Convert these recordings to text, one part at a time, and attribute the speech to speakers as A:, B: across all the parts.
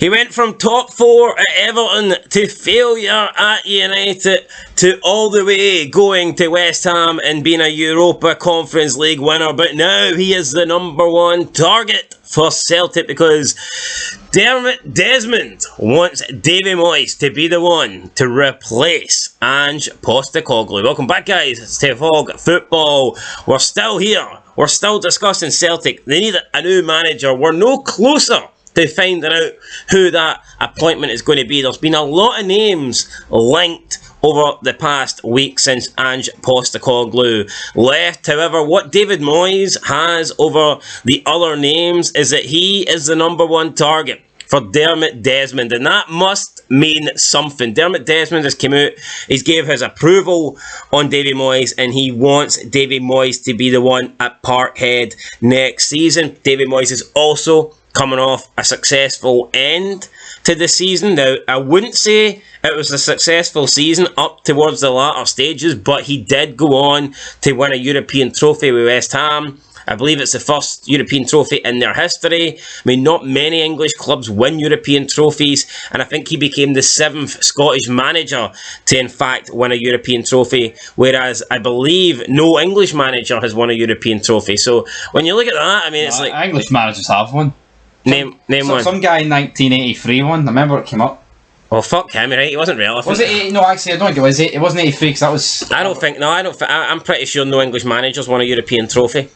A: He went from top 4 at Everton to failure at United to all the way going to West Ham and being a Europa Conference League winner. But now he is the #1 target for Celtic because DESMOND wants Davy Moyes to be the one to replace Ange Postecoglou. Welcome back, guys. It's Hog Football. We're still here. We're still discussing Celtic. They need a new manager. We're no closer to finding out who that appointment is going to be. There's been a lot of names linked over the past week since Ange Postecoglou left. However, what David Moyes has over the other names is that he is the #1 target for Dermot Desmond, and that must mean something. Dermot Desmond has come out, he's gave his approval on Davy Moyes, and he wants Davy Moyes to be the one at Parkhead next season. Davy Moyes is also coming off a successful end to the season. Now, I wouldn't say it was a successful season up towards the latter stages, but he did go on to win a European trophy with West Ham. I believe it's the first European trophy in their history. I mean, not many English clubs win European trophies, and I think he became the 7th Scottish manager to, in fact, win a European trophy, whereas I believe no English manager has won a European trophy. So when you look at that, I mean, it's like
B: English managers have one.
A: Name one.
B: Some guy in 1983 won. I remember it came up.
A: Well, fuck him, right? He wasn't relevant.
B: Was it 80? No, actually, I don't think it was. It wasn't 83 because that was.
A: I don't think. I'm pretty sure no English managers won a European trophy.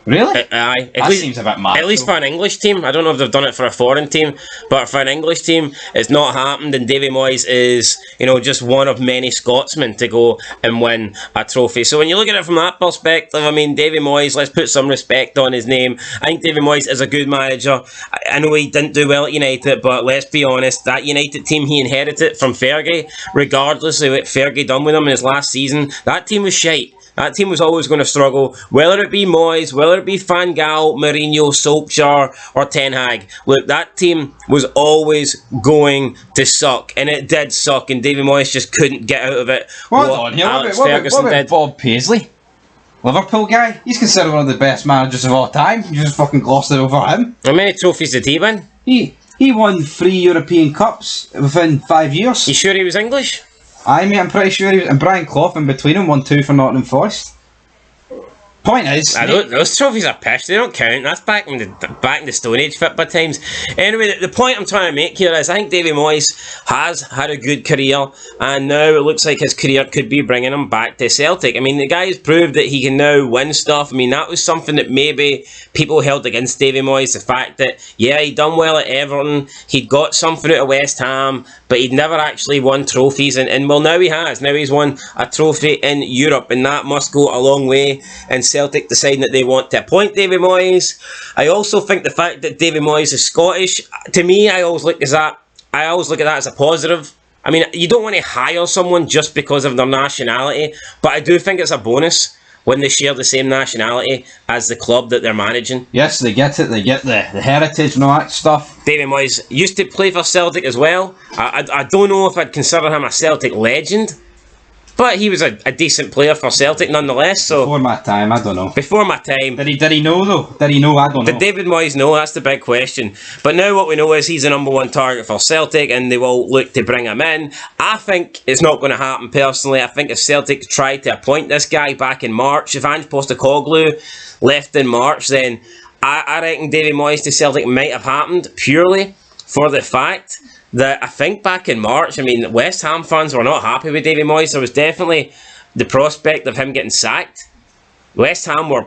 B: Really?
A: Aye.
B: That seems a bit mad.
A: At least for an English team. I don't know if they've done it for a foreign team, but for an English team, it's not happened, and Davy Moyes is, just one of many Scotsmen to go and win a trophy. So when you look at it from that perspective, I mean, Davy Moyes, let's put some respect on his name. I think Davy Moyes is a good manager. I know he didn't do well at United, but let's be honest, that United team he inherited from Fergie, regardless of what Fergie done with him in his last season, that team was shite. That team was always going to struggle, whether it be Moyes, whether it be Van Gaal, Mourinho, Solskjaer, or Ten Hag. Look, that team was always going to suck, and it did suck, and Davy Moyes just couldn't get out of it.
B: What about Bob Paisley? Liverpool guy? He's considered one of the best managers of all time. You just fucking glossed it over him.
A: How many trophies did he win?
B: He won 3 European Cups within 5 years.
A: You sure he was English?
B: Aye, mate, I'm pretty sure he was. And Brian Clough in between him won 2 for Nottingham Forest. Point is,
A: those trophies are pish. They don't count. That's back in the Stone Age football times. Anyway, the point I'm trying to make here is I think Davy Moyes has had a good career, and now it looks like his career could be bringing him back to Celtic. I mean, the guy's proved that he can now win stuff. I mean, that was something that maybe people held against Davy Moyes. The fact that, yeah, he'd done well at Everton, he'd got something out of West Ham, but he'd never actually won trophies. And well, now he has. Now he's won a trophy in Europe, and that must go a long way. And Celtic deciding that they want to appoint Davy Moyes. I also think the fact that Davy Moyes is Scottish, to me, I always look at that as a positive. I mean, you don't want to hire someone just because of their nationality, but I do think it's a bonus when they share the same nationality as the club that they're managing.
B: Yes, they get it. They get the heritage and all that stuff.
A: Davy Moyes used to play for Celtic as well. I don't know if I'd consider him a Celtic legend, but he was a decent player for Celtic nonetheless. So
B: before my time, I don't know.
A: Before my time.
B: Did he know though? Did he know? I don't know.
A: Did David Moyes know? That's the big question. But now what we know is he's the #1 target for Celtic, and they will look to bring him in. I think it's not going to happen personally. I think if Celtic tried to appoint this guy back in March, if Ange Postecoglou left in March, then I reckon Davy Moyes to Celtic might have happened purely for the fact that I think back in March, I mean, West Ham fans were not happy with Davy Moyes. There was definitely the prospect of him getting sacked. West Ham were,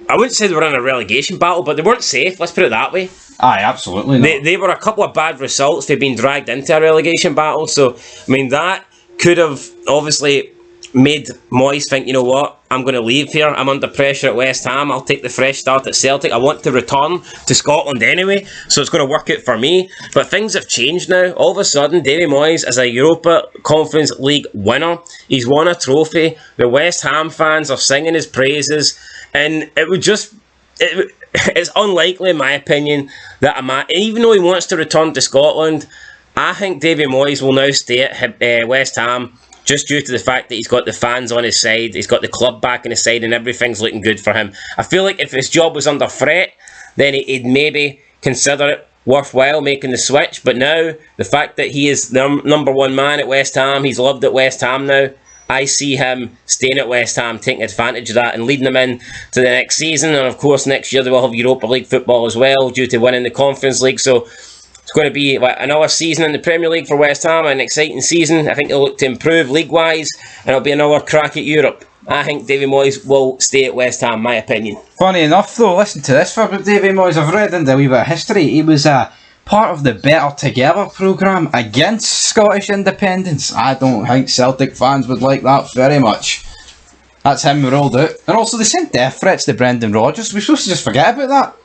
A: I wouldn't say they were in a relegation battle, but they weren't safe, let's put it that way.
B: Aye, absolutely not.
A: They were a couple of bad results. They've been dragged into a relegation battle. So, I mean, that could have obviously made Moyes think, you know what, I'm going to leave here. I'm under pressure at West Ham. I'll take the fresh start at Celtic. I want to return to Scotland anyway, so it's going to work out for me. But things have changed now. All of a sudden, Davy Moyes is a Europa Conference League winner. He's won a trophy. The West Ham fans are singing his praises, and it would just... It's unlikely, in my opinion, that even though he wants to return to Scotland, I think Davy Moyes will now stay at West Ham just due to the fact that he's got the fans on his side, he's got the club back on his side, and everything's looking good for him. I feel like if his job was under threat, then he'd maybe consider it. worthwhile making the switch. But now, the fact that he is the number one man at West Ham, he's loved at West Ham now. I see him staying at West Ham, taking advantage of that and leading them in to the next season. And of course, next year they will have Europa League football as well, due to winning the Conference League. So it's going to be another season in the Premier League for West Ham, an exciting season. I think they'll look to improve league-wise, and it'll be another crack at Europe. I think David Moyes will stay at West Ham, my opinion.
B: Funny enough, though, listen to this for David Moyes. I've read into a wee bit of history. He was part of the Better Together programme against Scottish independence. I don't think Celtic fans would like that very much. That's him ruled out. And also, they sent death threats to Brendan Rodgers. We're supposed to just forget about that.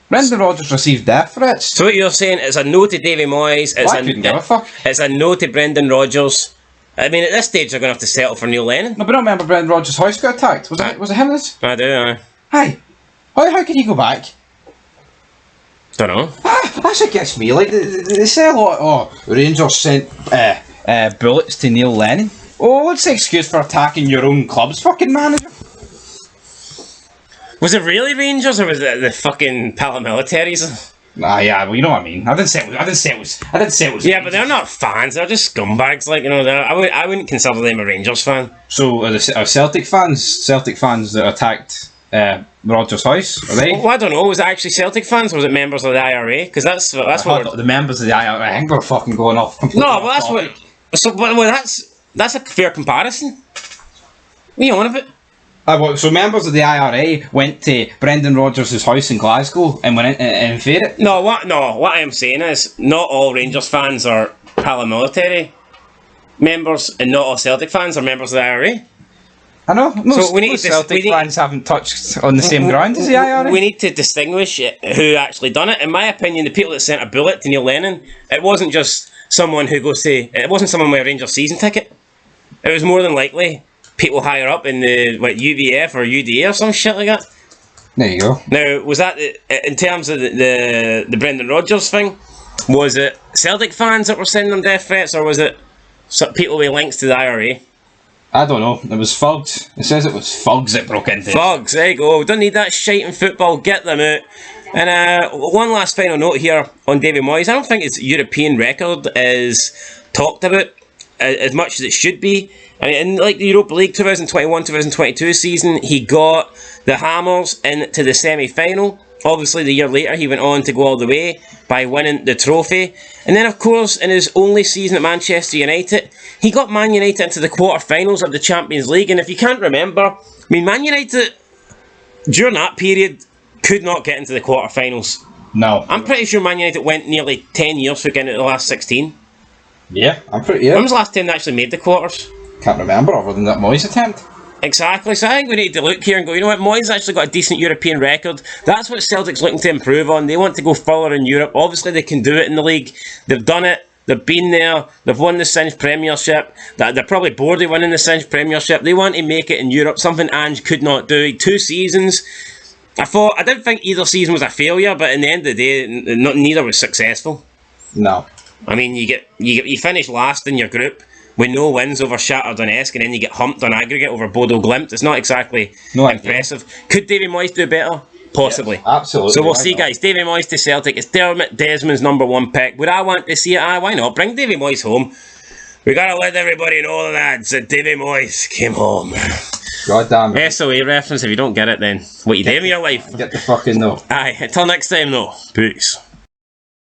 B: Brendan Rodgers received death threats.
A: So what you're saying is a no to David Moyes. It's a no to Brendan Rodgers. I mean, at this stage, they're going to have to settle for Neil Lennon.
B: No, but I don't remember Brendan Rodgers' house got attacked. Was it him?
A: I do, aye.
B: Hi. How can you go back?
A: Don't know.
B: That's what gets me. Like, they say a lot, Rangers sent bullets to Neil Lennon. Oh, what's the excuse for attacking your own club's fucking manager?
A: Was it really Rangers, or was it the fucking paramilitaries?
B: Yeah, well, you know what I mean. I didn't say it was.
A: Yeah, but they're not fans. They're just scumbags. Like, you know, I wouldn't consider them a Rangers fan.
B: So are Celtic fans that attacked Rodgers' house? Are they?
A: Well, I don't know. Was it actually Celtic fans, or was it members of the IRA? Because that's what
B: the members of the IRA. I think we're fucking going off.
A: No, but that's what. So, well, that's a fair comparison. What are you on about?
B: So members of the IRA went to Brendan Rodgers' house in Glasgow and went in and invaded it?
A: No, what I am saying is not all Rangers fans are paramilitary members, and not all Celtic fans are members of the IRA.
B: I know. Most Celtic fans haven't touched on the same ground as the IRA.
A: We need to distinguish who actually done it. In my opinion, the people that sent a bullet to Neil Lennon, it wasn't just someone who goes to... It wasn't someone with a Rangers season ticket. It was more than likely people higher up in the UVF or UDA or some shit like that.
B: There you go.
A: Now, was that in terms of the Brendan Rodgers thing? Was it Celtic fans that were sending them death threats, or was it people with links to the IRA?
B: I don't know. It was thugs. It says it was thugs that broke into it.
A: Thugs, there you go. We don't need that shite in football. Get them out. And one last final note here on David Moyes. I don't think his European record is talked about as much as it should be. I mean, in like the Europa League 2021-2022 season, he got the Hammers into the semi-final. Obviously, the year later, he went on to go all the way by winning the trophy. And then, of course, in his only season at Manchester United, he got Man United into the quarter-finals of the Champions League. And if you can't remember, I mean, Man United, during that period, could not get into the quarter-finals.
B: No.
A: I'm pretty sure Man United went nearly 10 years for getting into the last 16.
B: Yeah, I'm pretty...
A: When was the last time they actually made the quarters?
B: Can't remember, other than that Moyes attempt.
A: Exactly, so I think we need to look here and go, you know what, Moyes actually got a decent European record. That's what Celtic's looking to improve on. They want to go further in Europe. Obviously they can do it in the league. They've done it. They've been there. They've won the Cinch Premiership. They're probably bored of winning the Cinch Premiership. They want to make it in Europe, something Ange could not do. 2 seasons. I didn't think either season was a failure, but in the end of the day, neither was successful.
B: No.
A: I mean, you finish last in your group with no wins over Shakhtar Donetsk, and then you get humped on aggregate over Bodo Glimt. It's not exactly impressive. Could David Moyes do better? Possibly.
B: Yes, absolutely.
A: So we'll see, guys. David Moyes to Celtic. It's DERMOT, Desmond's #1 pick. Would I want to see it? Why not? Bring David Moyes home. We gotta let everybody know, lads, that David Moyes came home.
B: God damn it.
A: SOA reference. If you don't get it, then what you do in your life?
B: Get the fucking note.
A: Aye. Until next time, though. Peace.